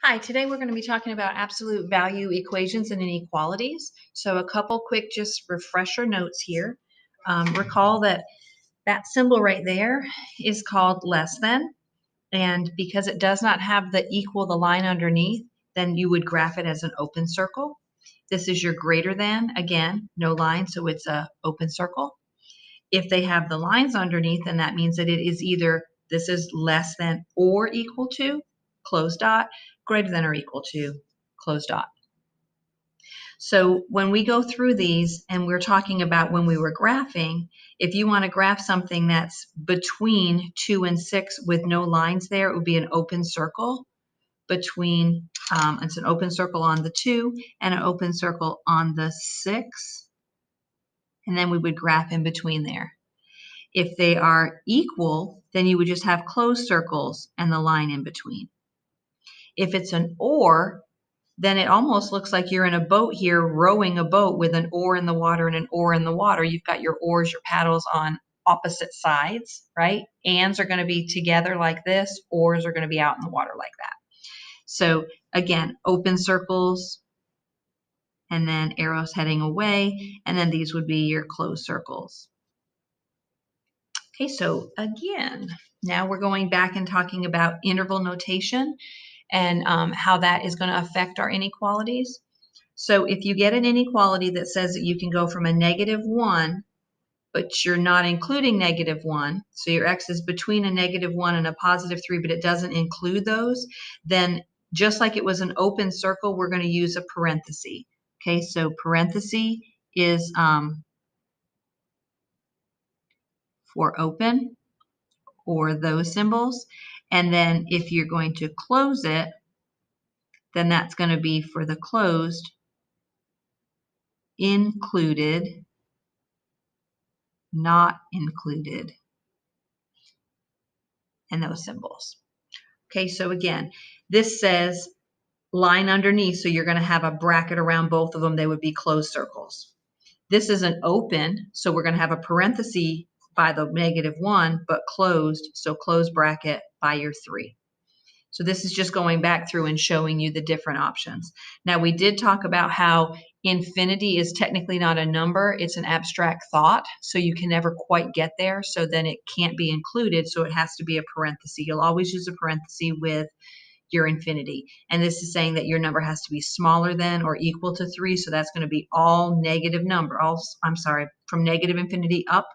Hi, today we're going to be talking about absolute value equations and inequalities. So a couple quick just refresher notes here. Recall that that symbol right there is called less than, and because it does not have the equal, the line underneath, then you would graph it as an open circle. This is your greater than, again, no line, so it's a open circle. If they have the lines underneath, then that means that it is either this is less than or equal to, closed dot, greater than or equal to, closed dot. So when we go through these and we're talking about when we were graphing, if you want to graph something that's between 2 and 6 with no lines there, it would be an open circle between, it's an open circle on the 2 and an open circle on the 6, and then we would graph in between there. If they are equal, then you would just have closed circles and the line in between. If it's an or, then it almost looks like you're in a boat here rowing a boat with an oar in the water and an oar in the water. You've got your oars, your paddles on opposite sides, right? Ands are going to be together like this. Oars are going to be out in the water like that. So again, open circles and then arrows heading away. And then these would be your closed circles. Okay, so again, now we're going back and talking about interval notation and how that is going to affect our inequalities. So if you get an inequality that says that you can go from a -1, but you're not including -1, so your x is between a -1 and a +3, but it doesn't include those, then just like it was an open circle, we're going to use a parenthesis. Okay, so parenthesis is for open or those symbols. And then if you're going to close it, then that's going to be for the closed, included, not included, and those symbols. Okay, so again, this says line underneath, so you're going to have a bracket around both of them. They would be closed circles. This is an open, so we're going to have a parenthesis by the -1, but closed, so closed bracket by your 3. So this is just going back through and showing you the different options. Now we did talk about how infinity is technically not a number, it's an abstract thought, so you can never quite get there, so then it can't be included, so it has to be a parenthesis. You'll always use a parenthesis with your infinity. And this is saying that your number has to be smaller than or equal to 3, so that's going to be all negative number, from negative infinity up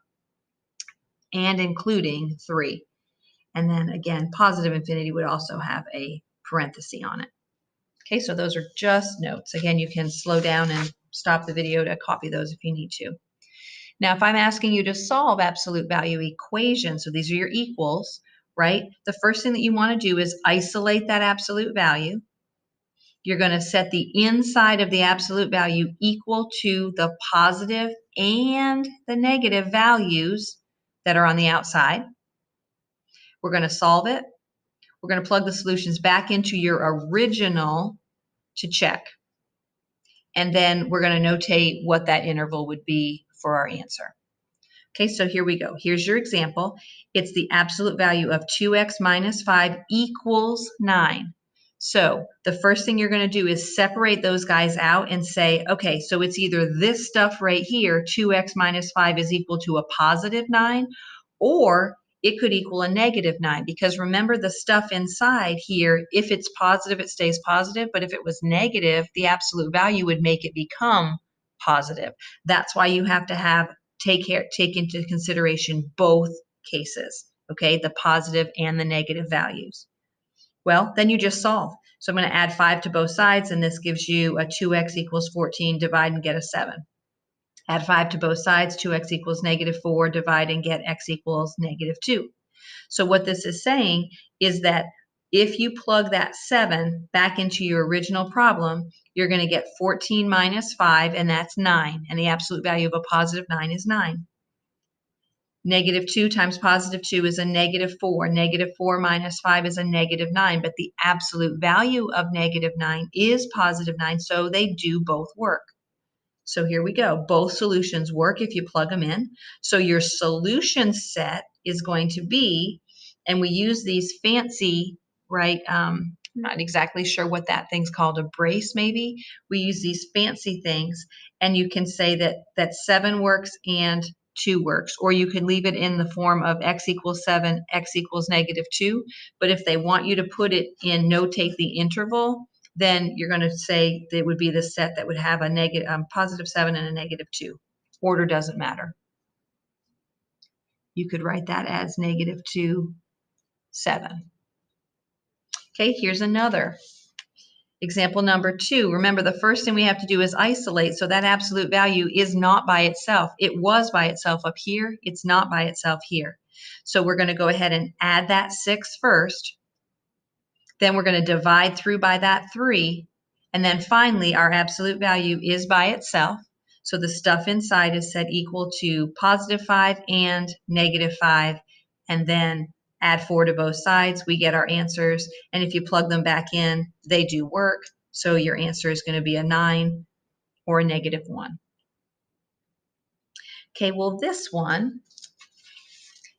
and including 3. And then again, positive infinity would also have a parenthesis on it. Okay, so those are just notes. Again, you can slow down and stop the video to copy those if you need to. Now, if I'm asking you to solve absolute value equations, so these are your equals, right? The first thing that you want to do is isolate that absolute value. You're going to set the inside of the absolute value equal to the positive and the negative values that are on the outside. We're going to solve it. We're going to plug the solutions back into your original to check. And then we're going to notate what that interval would be for our answer. Okay, so here we go. Here's your example. It's the absolute value of 2x minus 5 equals 9. So the first thing you're going to do is separate those guys out and say, okay, so it's either this stuff right here, 2x minus 5 is equal to a positive 9, or it could equal a negative 9, because remember the stuff inside here, if it's positive, it stays positive, but if it was negative, the absolute value would make it become positive. That's why you have to take into consideration both cases, okay, the positive and the negative values. Well, then you just solve. So I'm going to add 5 to both sides, and this gives you a 2x equals 14, divide and get a 7. Add 5 to both sides, 2x equals -4, divide and get x equals -2. So what this is saying is that if you plug that 7 back into your original problem, you're going to get 14 minus 5, and that's 9. And the absolute value of a positive 9 is 9. -2 times +2 is a -4. -4 minus 5 is a -9. But the absolute value of -9 is +9, so they do both work. So here we go. Both solutions work if you plug them in. So your solution set is going to be, and we use these fancy, right, I'm not exactly sure what that thing's called, a brace maybe. We use these fancy things, and you can say that 7 works and 2 works, or you can leave it in the form of x equals 7, x equals -2. But if they want you to put it in notate the interval, then you're going to say that it would be the set that would have a +7 and a -2. Order doesn't matter. You could write that as -2, 7. Okay, here's another. Example number 2. Remember, the first thing we have to do is isolate, so that absolute value is not by itself. It was by itself up here. It's not by itself here. So we're going to go ahead and add that 6 first. Then we're going to divide through by that 3. And then finally, our absolute value is by itself. So the stuff inside is set equal to +5 and -5. And then add 4 to both sides. We get our answers. And if you plug them back in, they do work. So your answer is going to be a 9 or a -1. Okay, well, this one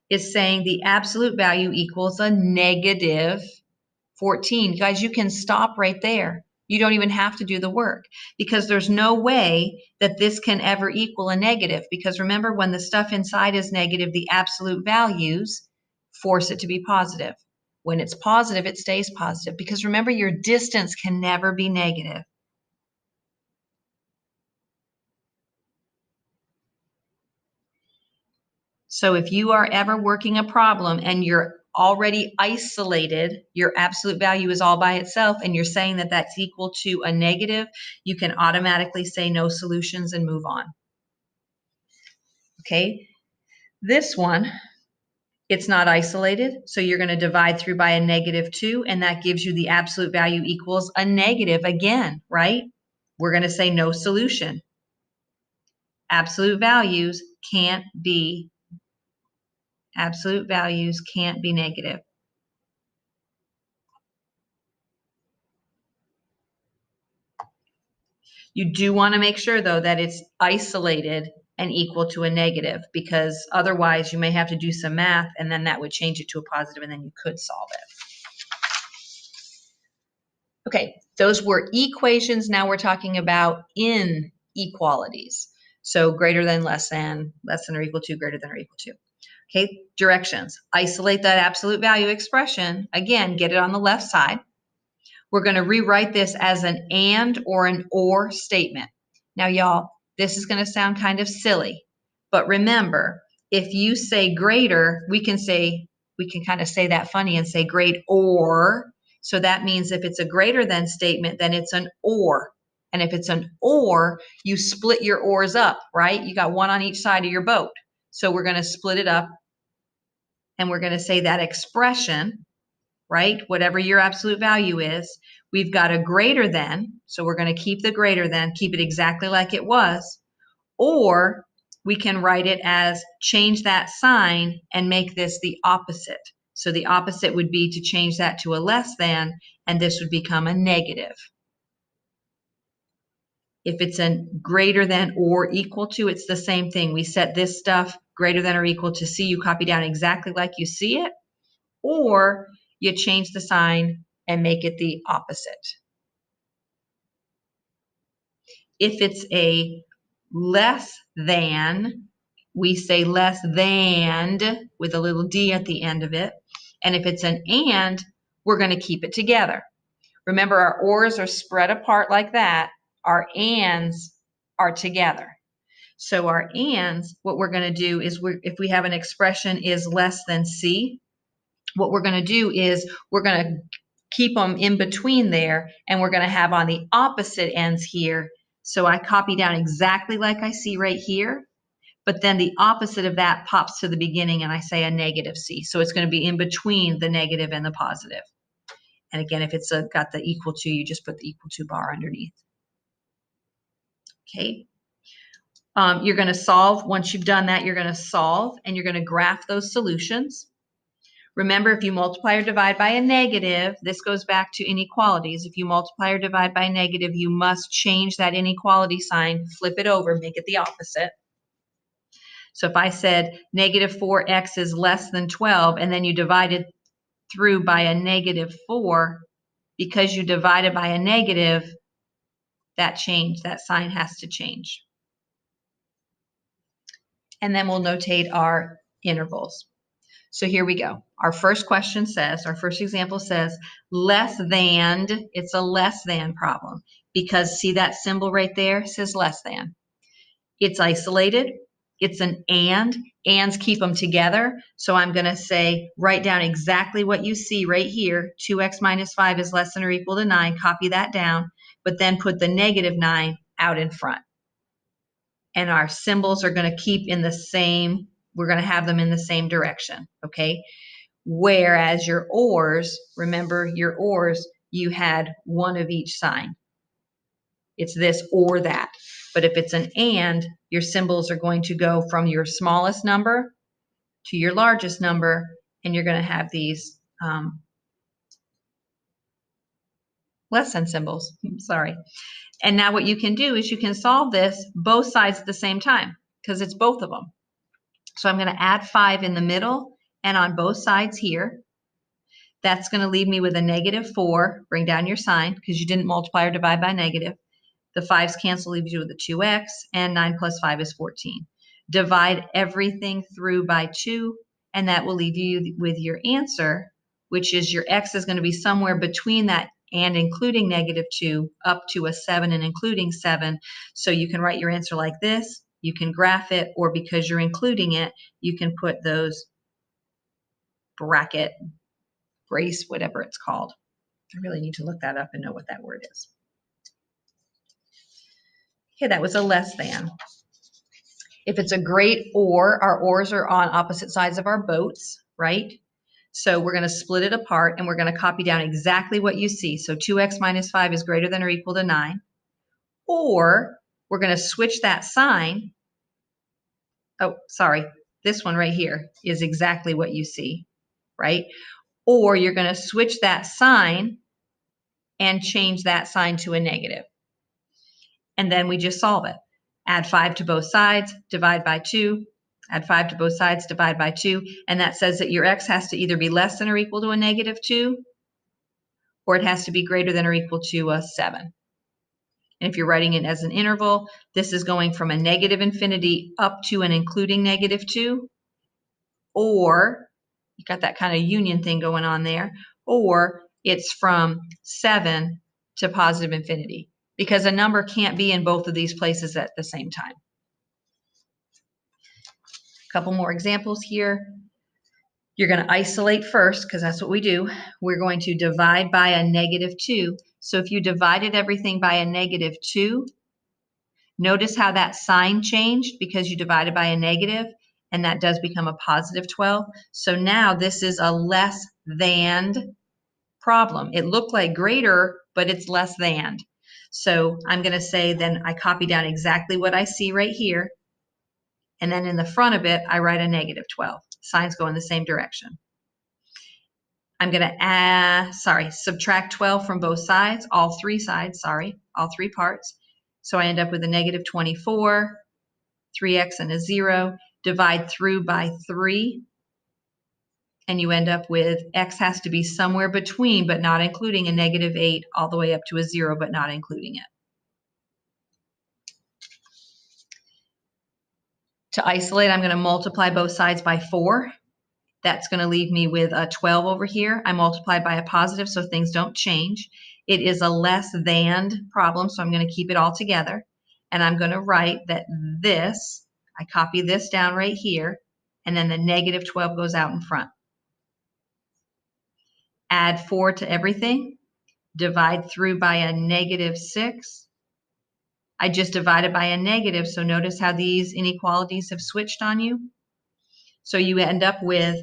is saying the absolute value equals a -14. Guys, you can stop right there. You don't even have to do the work, because there's no way that this can ever equal a negative, because remember, when the stuff inside is negative, the absolute values force it to be positive. When it's positive, it stays positive, because remember, your distance can never be negative. So if you are ever working a problem and you're already isolated, your absolute value is all by itself, and you're saying that that's equal to a negative, you can automatically say no solutions and move on. Okay, this one, it's not isolated, so you're going to divide through by a -2, and that gives you the absolute value equals a negative again, right? We're going to say no solution. Absolute values can't be negative. You do want to make sure, though, that it's isolated and equal to a negative, because otherwise you may have to do some math, and then that would change it to a positive, and then you could solve it. Okay, those were equations. Now we're talking about inequalities. So greater than, less than or equal to, greater than or equal to. Okay, directions. Isolate that absolute value expression. Again, get it on the left side. We're going to rewrite this as an and or an or statement. Now, y'all, this is going to sound kind of silly, but remember, if you say greater, we can kind of say that funny and say great or. So that means if it's a greater than statement, then it's an or. And if it's an or, you split your oars up, right? You got one on each side of your boat. So we're going to split it up, and we're going to say that expression, right? Whatever your absolute value is, we've got a greater than, so we're going to keep the greater than, keep it exactly like it was, or we can write it as change that sign and make this the opposite. So the opposite would be to change that to a less than, and this would become a negative. If it's a greater than or equal to, it's the same thing. We set this stuff greater than or equal to C. You copy down exactly like you see it, or you change the sign and make it the opposite. If it's a less than, we say less than with a little d at the end of it. And if it's an and, we're going to keep it together. Remember, our ors are spread apart like that. Our ands are together. So our ands, what we're going to do is, if we have an expression is less than C, what we're going to do is we're going to keep them in between there, and we're going to have on the opposite ends here. So I copy down exactly like I see right here, but then the opposite of that pops to the beginning, and I say a negative C. So it's going to be in between the negative and the positive. And again, if it's got the equal to, you just put the equal to bar underneath. Okay. You're going to solve. Once you've done that, you're going to solve, and you're going to graph those solutions. Remember, if you multiply or divide by a negative, this goes back to inequalities. If you multiply or divide by a negative, you must change that inequality sign, flip it over, make it the opposite. So if I said -4x is less than 12, and then you divide it through by a -4, because you divided by a negative, that sign has to change. And then we'll notate our intervals. So here we go. Our first example says, less than, it's a less than problem, because see that symbol right there? It says less than. It's isolated. It's an and. Ands keep them together. So I'm going to say, write down exactly what you see right here. 2x minus 5 is less than or equal to 9. Copy that down, but then put the negative 9 out in front. And our symbols are going to keep in the same, we're going to have them in the same direction, okay? Whereas your ors, remember your ors, you had one of each sign. It's this or that. But if it's an and, your symbols are going to go from your smallest number to your largest number, and you're going to have these less than symbols. Sorry. And now what you can do is you can solve this both sides at the same time, because it's both of them. So I'm going to add 5 in the middle and on both sides here. That's going to leave me with a negative 4. Bring down your sign because you didn't multiply or divide by negative. The 5's cancel, leaves you with a 2x, and 9 plus 5 is 14. Divide everything through by 2, and that will leave you with your answer, which is your x is going to be somewhere between that and including negative 2 up to a 7 and including 7. So you can write your answer like this. You can graph it, or because you're including it, you can put those bracket, brace, whatever it's called. I really need to look that up and know what that word is. Okay, that was a less than. If it's a great or, our ors are on opposite sides of our boats, right? So we're going to split it apart and we're going to copy down exactly what you see. So 2x minus 5 is greater than or equal to 9. Or we're going to switch that sign. Oh, sorry. This one right here is exactly what you see, right? Or you're going to switch that sign and change that sign to a negative. And then we just solve it. Add 5 to both sides, divide by 2. Add 5 to both sides, divide by 2. And that says that your x has to either be less than or equal to a negative 2, or it has to be greater than or equal to a 7. And if you're writing it as an interval, this is going from a negative infinity up to and including negative 2. Or, you got that kind of union thing going on there. Or it's from 7 to positive infinity, because a number can't be in both of these places at the same time. A couple more examples here. You're going to isolate first, because that's what we do. We're going to divide by a negative 2. So if you divided everything by a negative 2, notice how that sign changed because you divided by a negative, and that does become a positive 12. So now this is a less than problem. It looked like greater, but it's less than. So I'm going to say then I copy down exactly what I see right here. And then in the front of it, I write a negative 12. Signs go in the same direction. I'm going to subtract 12 from both sides, all three parts. So I end up with a negative 24, 3x and a 0. Divide through by 3. And you end up with x has to be somewhere between, but not including, a negative 8 all the way up to a 0, but not including it. To isolate, I'm going to multiply both sides by 4. That's going to leave me with a 12 over here. I multiplied by a positive, so things don't change. It is a less than problem, so I'm going to keep it all together. And I'm going to write that this, I copy this down right here, and then the negative 12 goes out in front. Add 4 to everything. Divide through by a negative 6. I just divided by a negative, so notice how these inequalities have switched on you. So you end up with,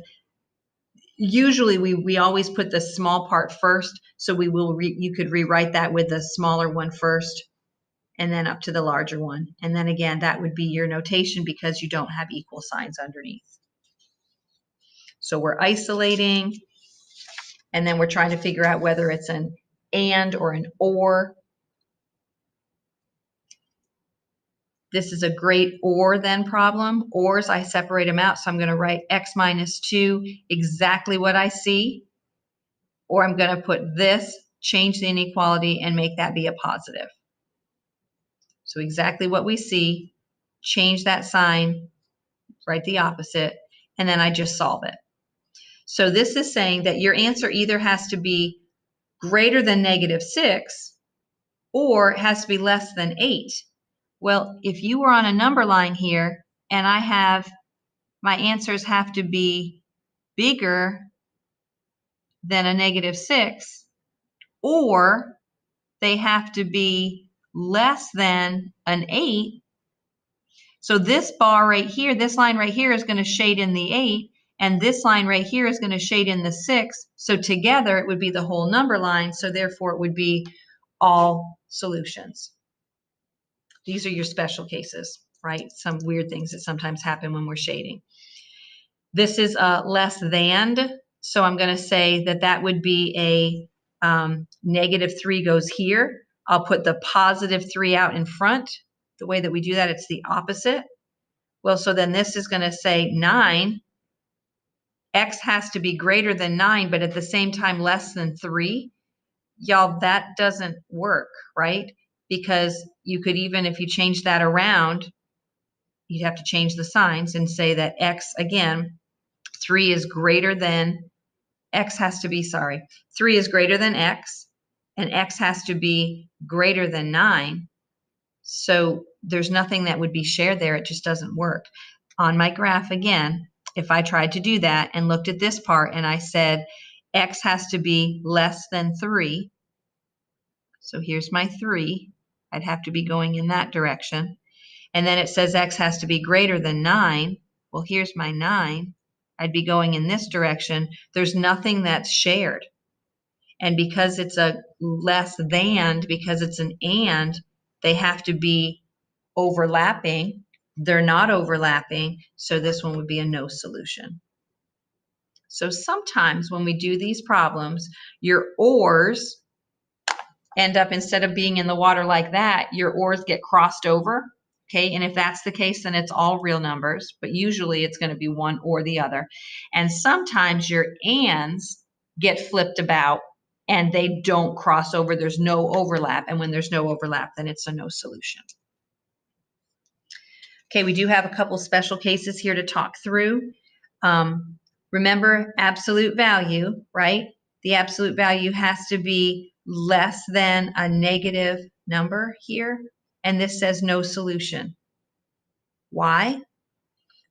usually we always put the small part first, so you could rewrite that with the smaller one first and then up to the larger one. And then again, that would be your notation because you don't have equal signs underneath. So we're isolating, and then we're trying to figure out whether it's an and or an or. This is a great or then problem. Ors, I separate them out, so I'm going to write x minus 2, exactly what I see. Or I'm going to put this change the inequality and make that be a positive. So exactly what we see, change that sign, write the opposite, and then I just solve it. So this is saying that your answer either has to be greater than -6 or it has to be less than 8. Well, if you were on a number line here and I have my answers have to be bigger than a -6 or they have to be less than an 8. So this bar right here, this line right here is going to shade in the 8, and this line right here is going to shade in the 6. So together it would be the whole number line, so therefore it would be all solutions. These are your special cases, right? Some weird things that sometimes happen when we're shading. This is less than, so I'm going to say that that would be a -3 goes here. I'll put the +3 out in front. The way that we do that, it's the opposite. Well, so then this is going to say 9. X has to be greater than 9, but at the same time less than 3. Y'all, that doesn't work, right? Because you could even, if you change that around, you'd have to change the signs and say that X, again, 3 is greater than, X has to be, 3 is greater than X, and X has to be greater than 9. So there's nothing that would be shared there. It just doesn't work. On my graph, again, if I tried to do that and looked at this part and I said X has to be less than 3, so here's my 3, I'd have to be going in that direction. And then it says X has to be greater than 9. Well, here's my 9. I'd be going in this direction. There's nothing that's shared. And because it's a less than, because it's an and, they have to be overlapping. They're not overlapping, so this one would be a no solution. So sometimes when we do these problems, your ors end up, instead of being in the water like that, your ors get crossed over. Okay, and if that's the case, then it's all real numbers, but usually it's going to be one or the other. And sometimes your ands get flipped about and they don't cross over. There's no overlap. And when there's no overlap, then it's a no solution. Okay, we do have a couple special cases here to talk through. Remember absolute value, right? The absolute value has to be less than a negative number here. And this says no solution. Why?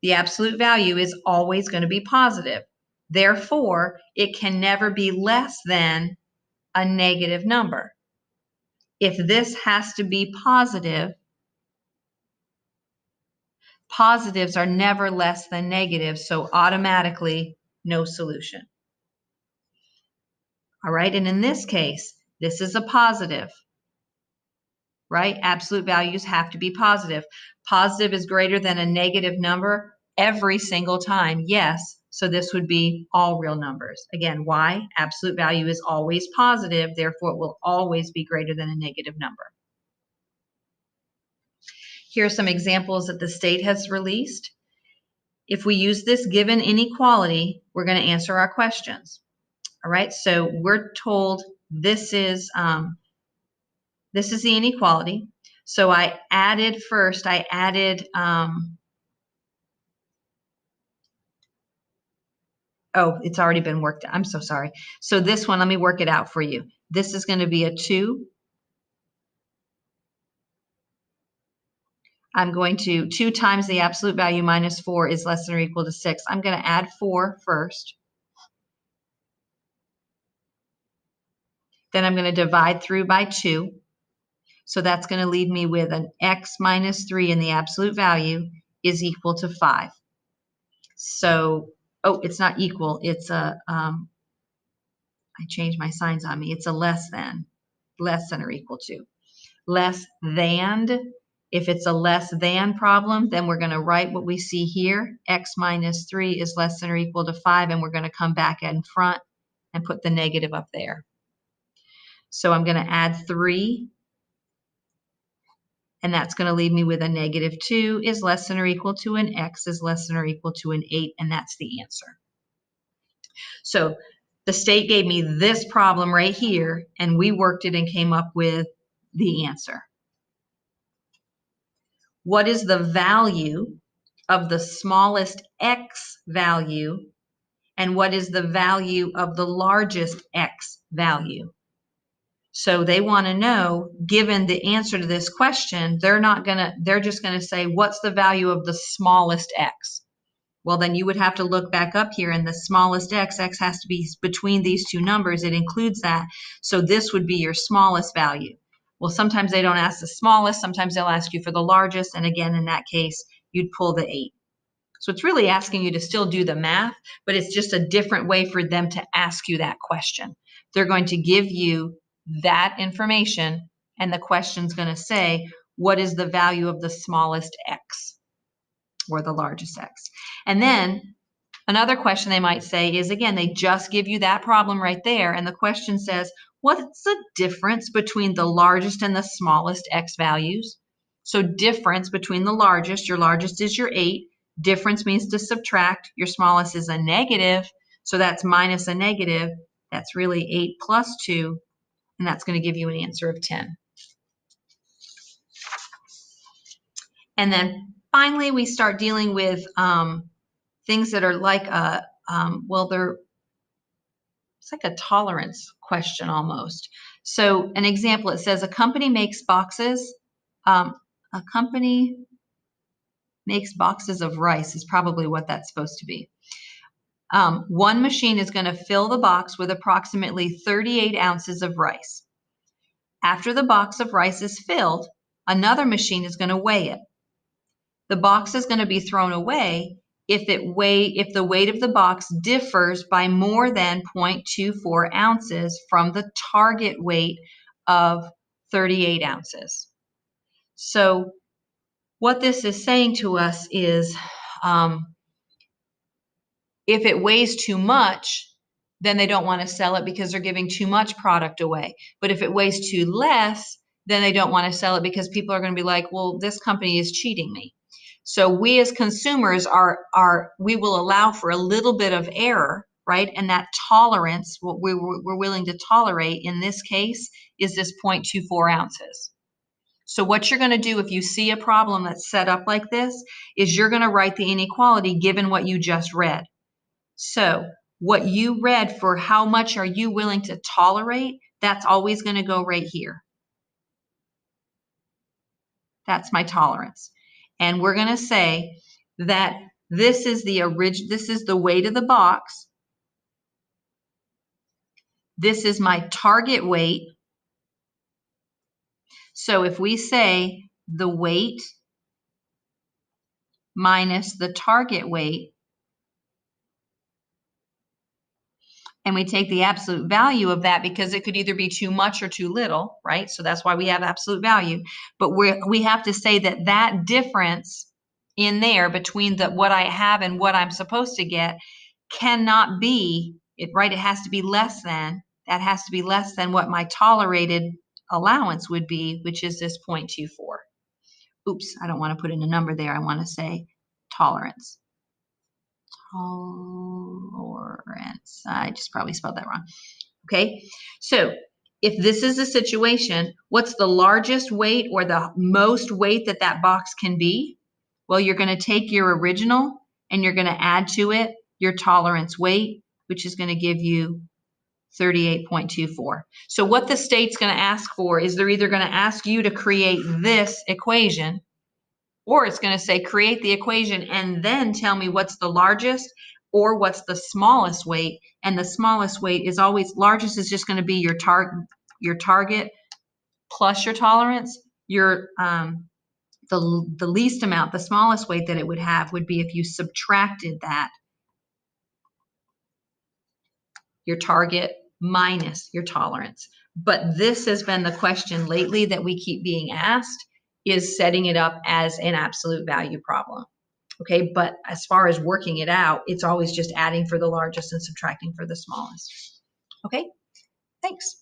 The absolute value is always going to be positive. Therefore, it can never be less than a negative number. If this has to be positive, positives are never less than negatives, so automatically no solution. All right, and in this case, this is a positive, right? Absolute values have to be positive. Positive is greater than a negative number every single time, yes. So this would be all real numbers. Again, why? Absolute value is always positive, therefore it will always be greater than a negative number. Here are some examples that the state has released. If we use this given inequality, we're going to answer our questions. All right, so we're told this is the inequality. So I added first, oh, it's already been worked out. I'm so sorry. So this one, let me work it out for you. This is going to be a 2. I'm going to 2 times the absolute value minus 4 is less than or equal to 6. I'm going to add 4 first. Then I'm going to divide through by 2. So that's going to leave me with an x minus 3, and the absolute value is equal to 5. So, oh, it's not equal. It's a, I changed my signs on me. It's a less than or equal to. Less than, if it's a less than problem, then we're going to write what we see here. X minus 3 is less than or equal to 5, and we're going to come back in front and put the negative up there. So I'm going to add 3. And that's going to leave me with a -2 is less than or equal to an x is less than or equal to an 8, and that's the answer. So The state gave me this problem right here, and we worked it and came up with the answer. What is the value of the smallest x value, and what is the value of the largest x value? So they want to know, given the answer to this question, they're just going to say, what's the value of the smallest x? Well, then you would have to look back up here, and the smallest x has to be between these two numbers. It includes that. So this would be your smallest value. Well, sometimes they don't ask the smallest. Sometimes they'll ask you for the largest. And again, in that case, you'd pull the 8. So it's really asking you to still do the math, but it's just a different way for them to ask you that question. They're going to give you that information, and the question's going to say, what is the value of the smallest x or the largest x? And then another question they might say is, again, they just give you that problem right there, and the question says, what's the difference between the largest and the smallest x values? So difference between the largest, your largest is your 8. Difference means to subtract. Your smallest is a negative, so that's minus a negative. That's really 8 plus 2, and that's going to give you an answer of 10. And then finally, we start dealing with things that are like it's like a tolerance question almost. So an example, it says a company makes boxes. A company makes boxes of rice is probably what that's supposed to be. One machine is going to fill the box with approximately 38 ounces of rice. After the box of rice is filled, another machine is going to weigh it. The box is going to be thrown away if the weight of the box differs by more than 0.24 ounces from the target weight of 38 ounces. So what this is saying to us is, if it weighs too much, then they don't want to sell it because they're giving too much product away. But if it weighs too less, then they don't want to sell it because people are going to be like, well, this company is cheating me. So we as consumers we will allow for a little bit of error, right? And that tolerance, what we're willing to tolerate in this case is this 0.24 ounces. So what you're going to do if you see a problem that's set up like this is you're going to write the inequality given what you just read. So what you read for how much are you willing to tolerate, that's always going to go right here. That's my tolerance. And we're going to say that this is the weight of the box. This is my target weight. So if we say the weight minus the target weight, and we take the absolute value of that because it could either be too much or too little, right? So that's why we have absolute value. But we have to say that that difference in there between what I have and what I'm supposed to get cannot be, right? It has to be less than, that has to be less than what my tolerated allowance would be, which is this 0.24. Oops, I don't want to put in a number there. I want to say tolerance. Tolerance. I just probably spelled that wrong. Okay, so if this is a situation, what's the largest weight or the most weight that that box can be? Well, you're going to take your original and you're going to add to it your tolerance weight, which is going to give you 38.24. So what the state's going to ask for is they're either going to ask you to create this equation, or it's going to say create the equation and then tell me what's the largest or what's the smallest weight. And the smallest weight is always, largest is just going to be your target plus your tolerance. The least amount, the smallest weight that it would have would be if you subtracted that, your target minus your tolerance. But this has been the question lately that we keep being asked, is setting it up as an absolute value problem. Okay, but as far as working it out, it's always just adding for the largest and subtracting for the smallest. Okay, thanks.